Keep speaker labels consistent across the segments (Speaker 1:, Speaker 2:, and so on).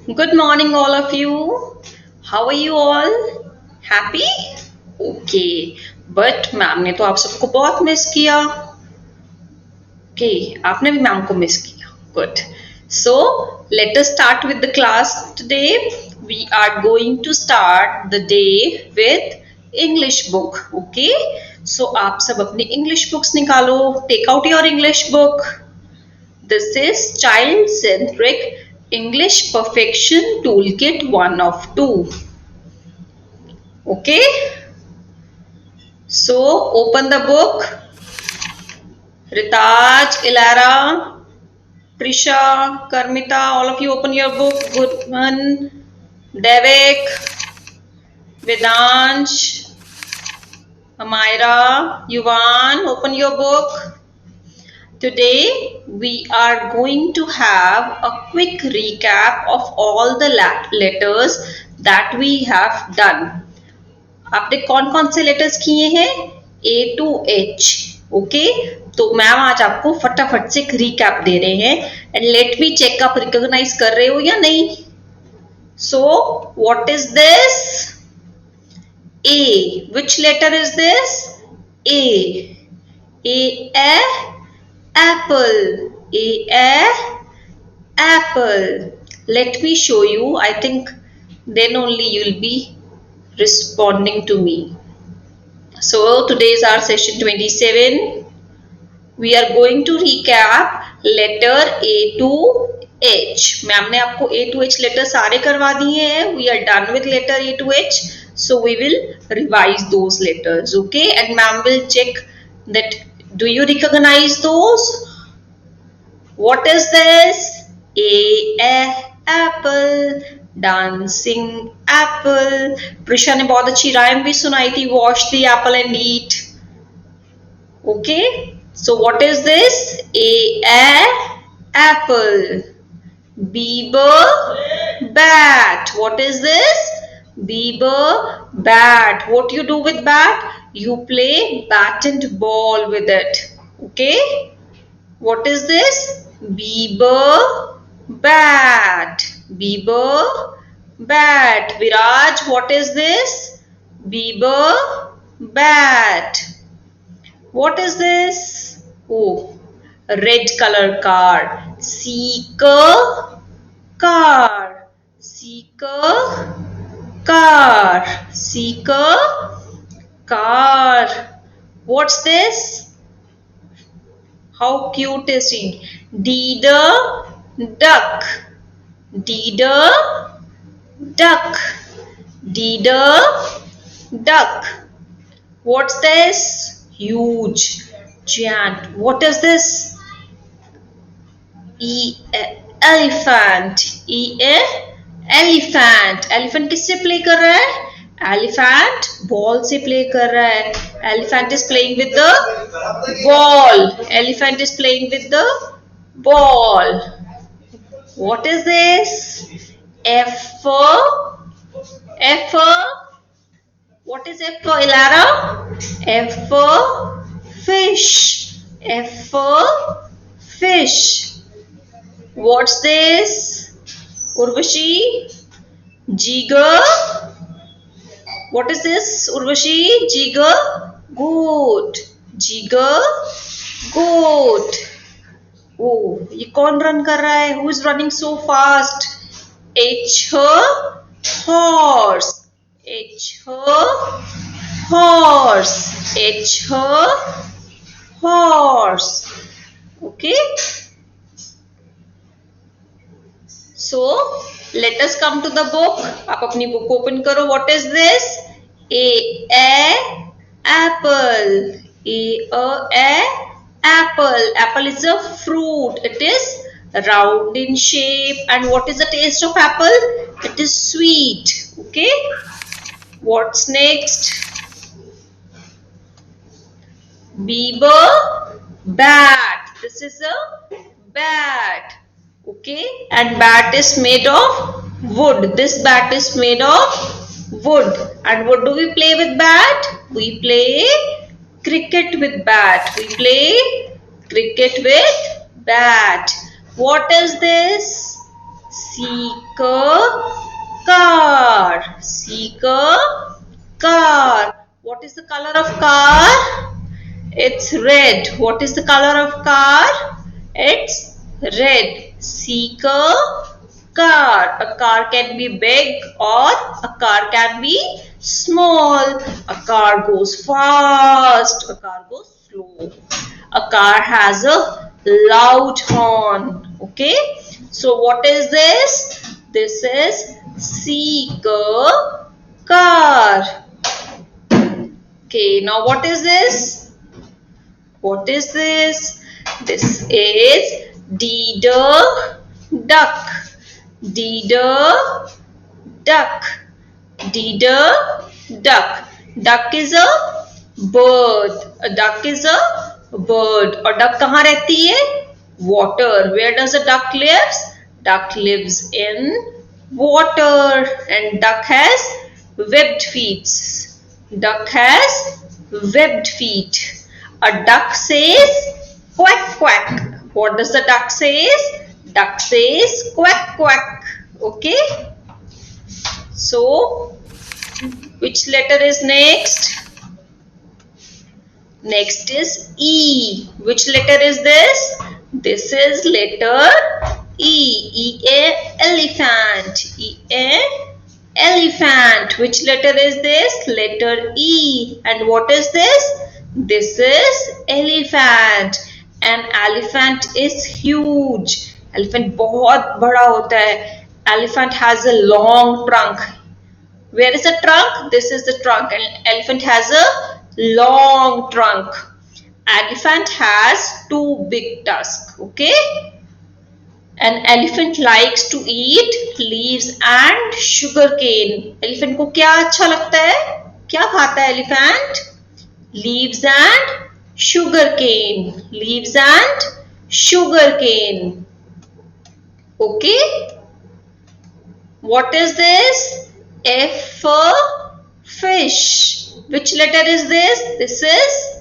Speaker 1: Good morning, all of you. How are you all? Happy? Okay. But ma'am ने तो आप सबको बहुत मिस किया. Okay, आपने भी मैम को मिस किया. Good. So let us start with the class today. We are going to start the day with English book. Okay. So आप सब अपनी English books निकालो. Take out your English book. This is Child Centric English Perfection Toolkit 1 of 2. Okay? So, open the book. Ritaj, Ilara, Prisha, Karmita, all of you open your book. Gurman, Devik, Vedansh, Amira, Yuvan, open your book. Today we are going to have a quick recap of all the letters that we have done. आपने कौन कौन से letters किए हैं A to H. Okay तो ma'am आज आपको फटाफट से एक रिकैप दे रहे हैं एंड लेट मी चेक आप रिकॉग्नाइज कर रहे हो या नहीं. So what is this? A. Which letter is this? A. A apple. A apple. Let me show you. I think then only you'll be responding to me. So today is our session 27. We are going to recap letter A to H. Ma'am ने आपको A to H letter सारे करवा दिए हैं. We are done with letter A to H. So we will revise those letters. Okay, and ma'am will check that do you recognize those? What is this? A apple. Dancing Apple. Prisha ने बहुत अच्छी rhyme भी सुनाई थी. Wash the Apple and eat. Okay so what is this? A Apple. Beaver bat. What is this? Beaver bat. What you do with bat? You play bat and ball with it. Okay. What is this? Beaver bat. Beaver bat. Viraj, what is this? Beaver bat. What is this? Oh, a red color car. Seeker car. Seeker car. Seeker car. What's this? How cute is he? Deeder duck. Deeder duck. Deeder duck. What's this? Huge giant. What is this? Elephant. Elephant. Elephant किससे play कर रहा है? Elephant ball से play कर रहा है. Elephant is playing with the ball. Elephant is playing with the ball. What is this? F for what is F for Ilara? F for fish. F for fish. What's this? Urvashi? Jigar? What is this? Urvashi? Jigar? Goat. Jigar? Goat. Oh, ये कौन run कर रहा है? Who is running so fast? H horse. H horse. H horse. Okay. So let us come to the book. आप अपनी book open करो. What is this? A apple. A apple. Apple is a fruit. It is round in shape. And what is the taste of apple? It is sweet. Okay. What's next? Beaver bat. This is a bat. Okay. And bat is made of wood. This bat is made of wood. And what do we play with bat? We play cricket with bat. We play cricket with bat. What is this? Seek a car. Seek a car. What is the color of car? It's red. What is the color of car? It's red. Seek a car. A car can be big or a car can be small. A car goes fast. A car goes slow. A car has a loud horn. Okay. So what is this? This is seek a car. Okay. Now what is this? What is this? This is deeder duck. Deeder duck. Deeder duck. Duck is a bird. A duck is a bird. और duck कहाँ रहती है? Water. Where does a duck lives? Duck lives in water. And duck has webbed feet. Duck has webbed feet. A duck says quack quack. What does the duck says? Duck says quack quack. Okay. So, which letter is next? Next is E. Which letter is this? This is letter E. E-A elephant. E-A elephant. Which letter is this? Letter E. And what is this? This is elephant. An elephant is huge. Elephant बहुत बड़ा होता है. Elephant has a long trunk. Where is the trunk? This is the trunk. And elephant has a long trunk. Elephant has two big tusks. Okay. An elephant likes to eat leaves and sugar cane. Elephant को क्या अच्छा लगता है? क्या खाता है elephant? Leaves and sugar cane. Leaves and sugar cane. Okay. What is this? F for fish. Which letter is this? This is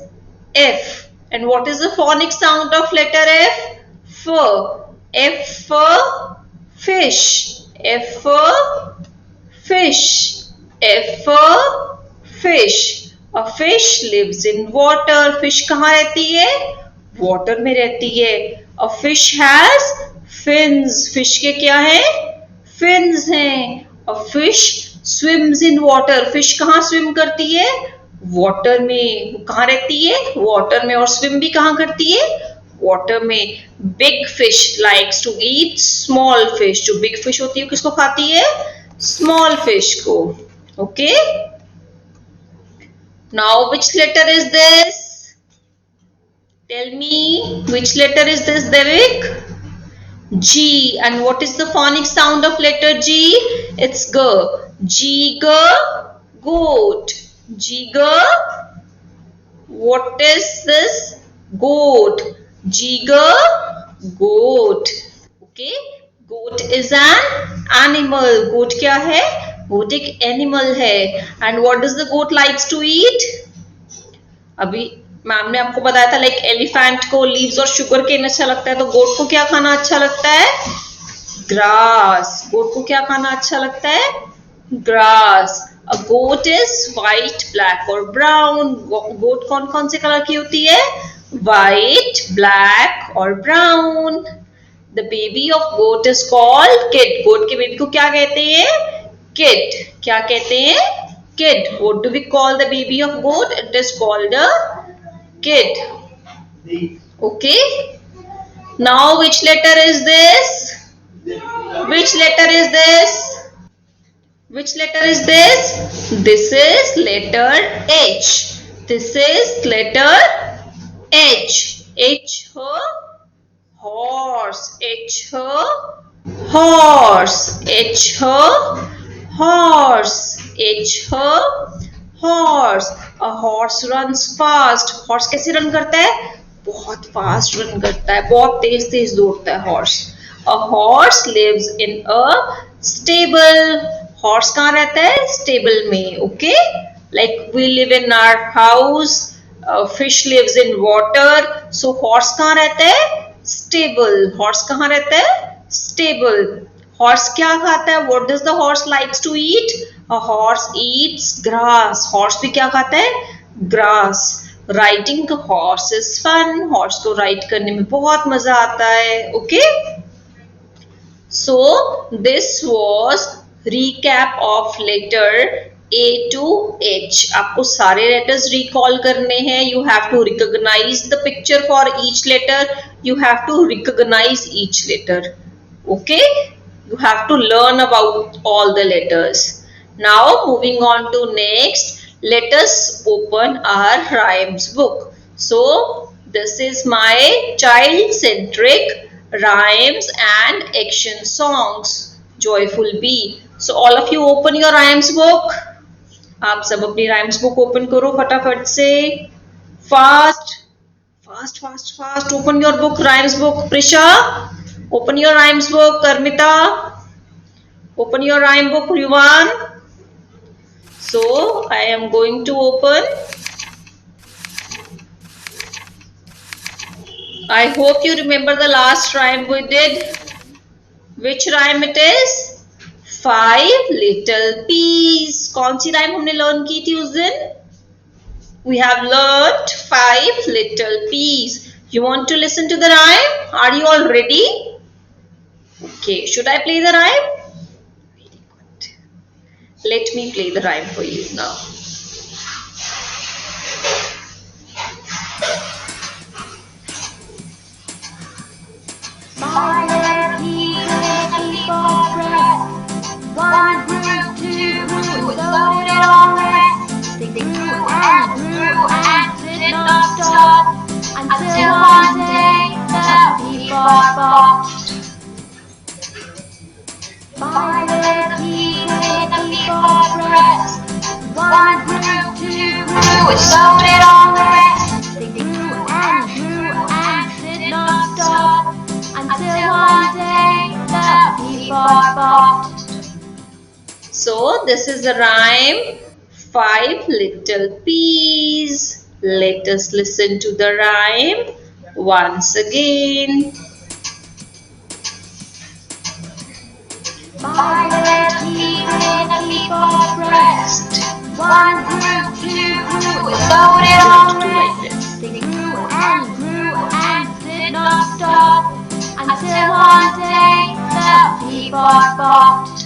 Speaker 1: F. And what is the phonic sound of letter F? F. F for fish. F for fish. F for fish. A fish lives in water. Fish कहाँ रहती है? Water में रहती है. A fish has fins. Fish के क्या है? Fins हैं. A fish swims in water. Fish कहाँ swim करती है? Water में. वो कहाँ रहती है? Water में. और swim भी कहाँ करती है? Water में. Big fish likes to eat small fish. जो big fish होती है किसको खाती है? Small fish को. Okay? Now which letter is this? Tell me which letter is this, Devik? G. And what is the phonic sound of letter G? It's G. G, goat. G, what is this? Goat. G, goat. Okay. Goat is an animal. Goat क्या है? Goat एक animal है. And what does the goat likes to eat? अभी ma'am ने आपको बताया था like elephant को लीव्स और शुगर केन अच्छा लगता है, तो गोट को क्या खाना अच्छा लगता है? ग्रास. गोट को क्या खाना अच्छा लगता है? Grass. A goat is white, black और ब्राउन. गोट कौन कौन से कलर की होती है? व्हाइट, ब्लैक और brown. The baby of goat is called kid. Goat के बेबी को क्या कहते हैं? किड. क्या कहते हैं? Kid. What do we call the baby of goat? It is called a kid. Okay. Now which letter is this? Which letter is this? Which letter is this? This is letter H. This is letter H. H for horse. H for horse. H for horse. H for horse. A horse runs fast. Horse कैसे run करता है? बहुत fast run करता है, बहुत तेज तेज दौड़ता है horse. A horse lives in a stable. Horse कहाँ रहता है? Stable में. Okay? Like we live in our house. Fish lives in water. So horse कहाँ रहता है? Stable. Horse कहाँ रहता है? Stable. Horse क्या खाता है? What does the horse likes to eat? A horse eats grass. Horse भी क्या खाता है? Grass. Riding a horse is fun. Horse को ride करने में बहुत मजा आता है. Okay? So this was recap of letter A to H. आपको सारे letters recall करने हैं. You have to recognize the picture for each letter. You have to recognize each letter. Okay? You have to learn about all the letters. Now moving on to next. Let us open our rhymes book. So this is my child-centric rhymes and action songs. Joyful Bee. So all of you open your rhymes book. आप सब अपनी rhymes book open करो फटाफट से. Fast, fast, fast, fast. Open your book, rhymes book. Prisha, open your rhymes book. Karmita, open your rhyme book. Yuvan. So I am going to open. I hope you remember the last rhyme we did. Which rhyme it is? 5 little peas. कौन सी rhyme हमने learn की थी उस दिन? We have learned 5 little peas. You want to listen to the rhyme? Are you all ready? Okay, should I play the rhyme? Very good. Let me play the rhyme for you now.
Speaker 2: One grew, two grew, so did all the rest. They grew and did not stop until one day the peapod popped. 5 little peas in the peapod press. One grew, two grew, so did all the rest. They grew and did not stop until one day the peapod popped.
Speaker 1: So this is the rhyme 5 little peas. Let us listen to the rhyme once again.
Speaker 2: 5 little peas in a peapod pressed. One grew, two grew, so did all the rest. They grew and did not stop until one day the peapod popped.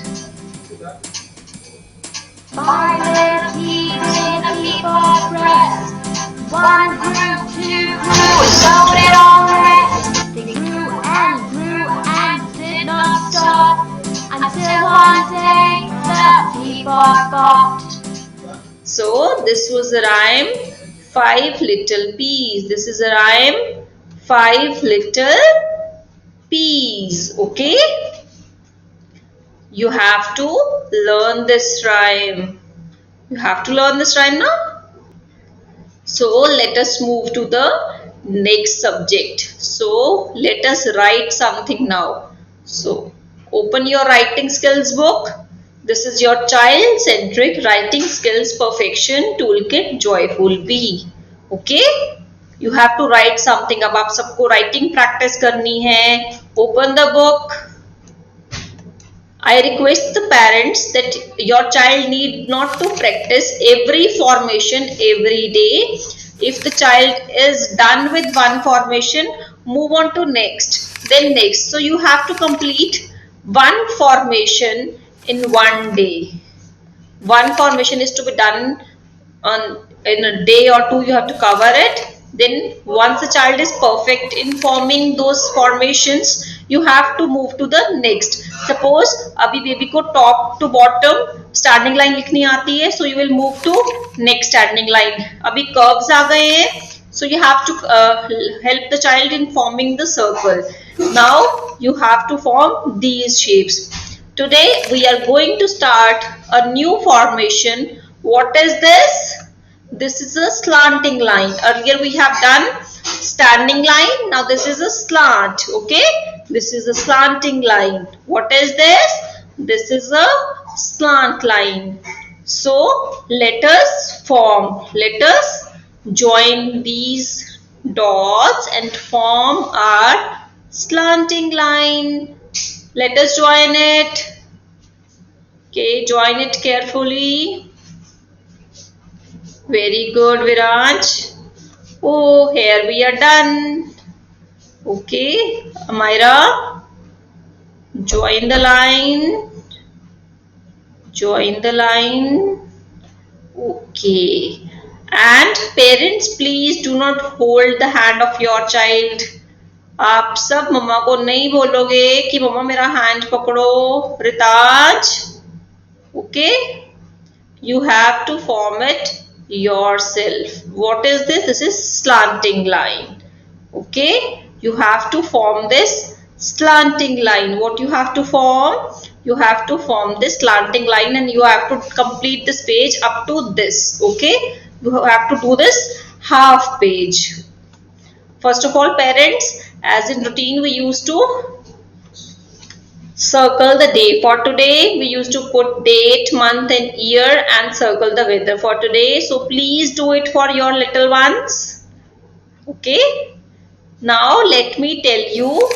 Speaker 2: 5 little peas in a peapod pressed. One grew, two grew, so did all the rest. They grew and did not stop until one day the peapod popped.
Speaker 1: So this was the rhyme 5 little peas. This is a rhyme 5 little peas. Okay? You have to learn this rhyme. You have to learn this rhyme now. So let us move to the next subject. So let us write something now. So open your writing skills book. This is your child-centric writing skills perfection toolkit Joyful Bee. Okay? You have to write something. अब आप सबको writing practice करनी है. Open the book. I request the parents that your child need not to practice every formation every day. If the child is done with one formation, move on to next, then next. So you have to complete one formation in one day. One formation is to be done in a day or two. You have to cover it. Then once the child is perfect in forming those formations, you have to move to the next. Suppose अभी baby को top to bottom standing line लिखनी आती है, so you will move to next standing line. अभी curves आ गए हैं, so you have to help the child in forming the circle. Now you have to form these shapes. Today we are going to start a new formation. What is this? This is a slanting line. Earlier we have done standing line. Now this is a slant. Okay. This is a slanting line. What is this? This is a slant line. So let us form. Let us join these dots and form our slanting line. Let us join it. Okay, join it carefully. Very good, Viraj. Oh, here we are done. Okay, Amira, join the line. Join the line. Okay. And parents, please do not hold the hand of your child. आप सब मम्मा को नहीं बोलोगे कि मम्मा मेरा hand पकड़ो. Ritaj, okay, you have to form it yourself. What is this? This is slanting line. Okay, you have to form this slanting line. What you have to form? You have to form this slanting line and you have to complete this page up to this. Okay, you have to do this half page. First of all, parents, as in routine, we used to circle the day. For today, we used to put date, month and year and circle the weather for today. So please do it for your little ones. Okay. Now let me tell you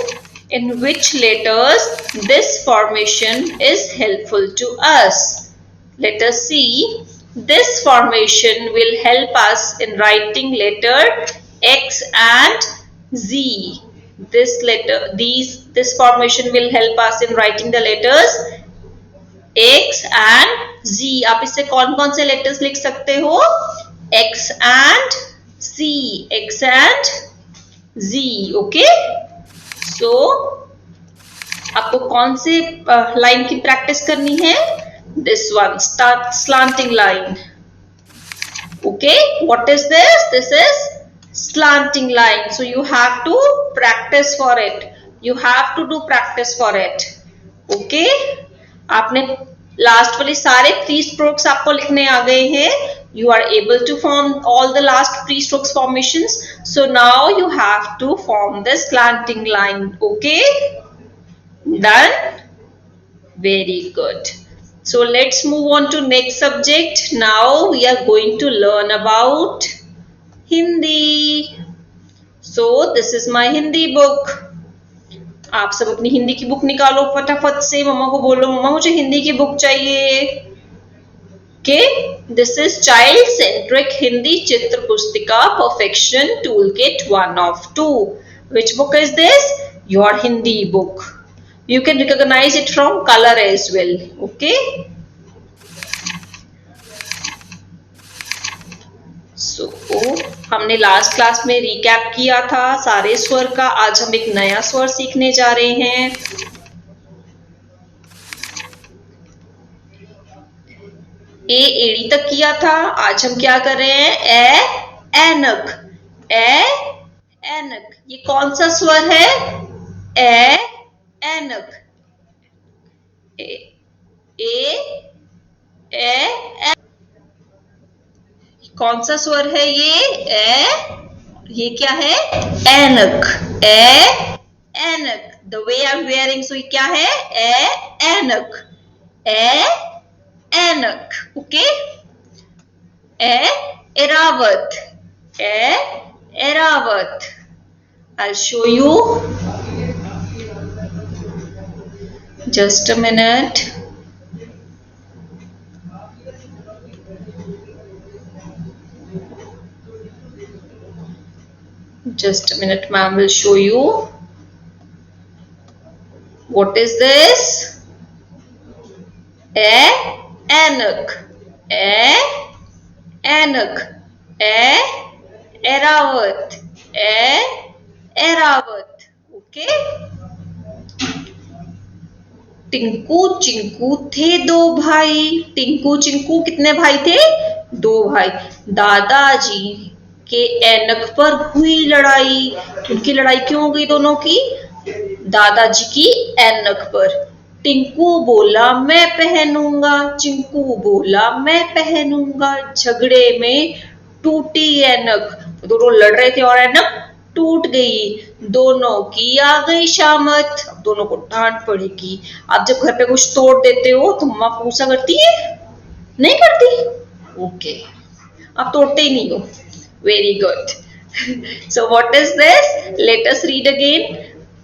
Speaker 1: in which letters this formation is helpful to us. Let us see. This formation will help us in writing letter X and Z. This formation will help us in writing the letters X and Z. आप इससे कौन-कौन से letters लिख सकते हो? X and Z. X and Z. Okay? So आपको कौन से लाइन की प्रैक्टिस करनी है? This one, start slanting line. Okay, what is this? This is slanting line. So you have to practice for it. You have to do practice for it. Okay, आपने last वाले सारे pre strokes आपको लिखने आ गए हैं. You are able to form all the last pre strokes formations. So now you have to form the slanting line. Okay, done. Very good. So let's move on to next subject. Now we are going to learn about Hindi. So this is my Hindi book. आप सब अपनी हिंदी की book निकालो फटाफट से. मम्मा को बोलो मम्मा मुझे हिंदी की बुक चाहिए. Okay, this is child centric Hindi चित्र पुस्तिका perfection toolkit 1 of 2. Which book is this? Your Hindi book. You can recognize it from color as well. Okay. So हमने लास्ट क्लास में रिकैप किया था सारे स्वर का. आज हम एक नया स्वर सीखने जा रहे हैं. ए एड़ी तक किया था. आज हम क्या कर रहे हैं? ए ऐनक. ए ऐनक. ये कौन सा स्वर है? ए ऐनक. ए कौन सा स्वर है ये? ए. ये क्या है? ऐनक. ए ऐनक. The way I am wearing. So ये क्या है? ए ऐनक. ए ऐनक. Okay. A Airavat. A Airavat. I'll show you. Just a minute. Just a minute, ma'am will show you. What is this? Anak. Anak. Erawat. Erawat. Okay. Tinku Chinku थे दो भाई. टिंकू चिंकू कितने भाई थे? दो भाई. दादाजी के ऐनक पर हुई लड़ाई. उनकी लड़ाई क्यों हो गई दोनों की? दादाजी की ऐनक पर. टिंकू बोला मैं पहनूंगा. चिंकू बोला मैं पहनूंगा. झगड़े में टूटी ऐनक. दोनों लड़ रहे थे और ऐनक टूट गई. दोनों की आ गई शामत. अब दोनों को डांट पड़ेगी. आप जब घर पे कुछ तोड़ देते हो तो मम्मा गुस्सा करती है? नहीं करती? ओके, आप तोड़ते ही नहीं हो. Very good. So what is this? Let us read again.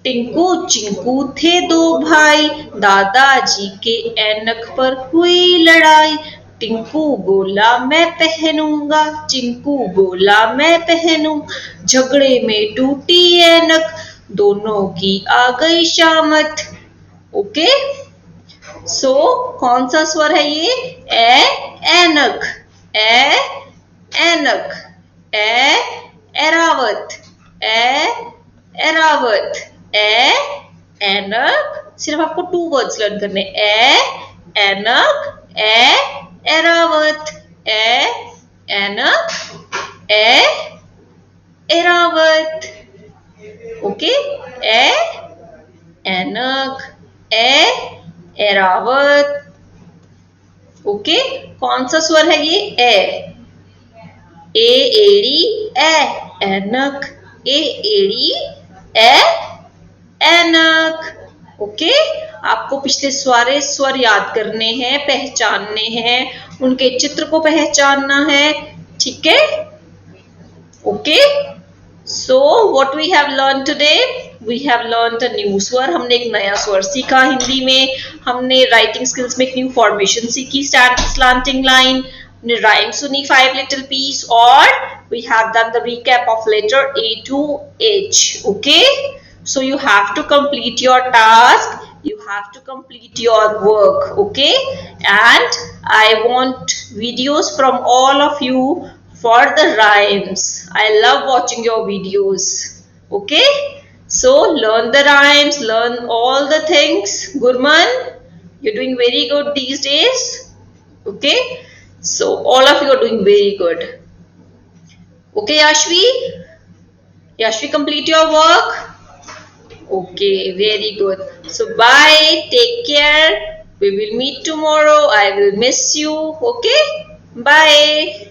Speaker 1: Tinku Chinku थे दो भाई, दादाजी के ऐनक पर हुई लड़ाई। टिंकू बोला मैं पहनूंगा, चिंकू बोला मैं पहनूं, झगड़े में टूटी ऐनक, दोनों की आ गई शामत। ओके, सो कौन सा स्वर है ये? ऐनक, ऐनक, एरावत, एरावत, ऐनक। सिर्फ आपको 2 वर्ड्स लर्न करने, ऐनक, एरावत, ऐनक, एरावत। ओके, ऐनक, एरावत। ओके, कौन सा स्वर है ये? ए एड़ी ऐनक, ए एड़ी ऐनक। ओके, आपको पिछले सारे स्वर याद करने हैं, पहचानने हैं, उनके चित्र को पहचानना है। ठीक है? Okay, so what we have learn today? We have learn a new स्वर। हमने एक नया स्वर सीखा हिंदी में। हमने राइटिंग स्किल्स में एक न्यू फॉर्मेशन सीखी, स्लैंटिंग लाइन, राइम सुनी 5 लिटिल पीस, और we have done the recap of letter A to H. Okay, so you have to complete your task, you have to complete your work. Okay, and I want videos from all of you for the rhymes. I love watching your videos. Okay, so learn the rhymes, learn all the things. Gurman, you're doing very good these days. Okay, so all of you are doing very good. Okay, Yashvi? Yashvi, complete your work? Okay, very good. So bye, take care. We will meet tomorrow. I will miss you. Okay, bye.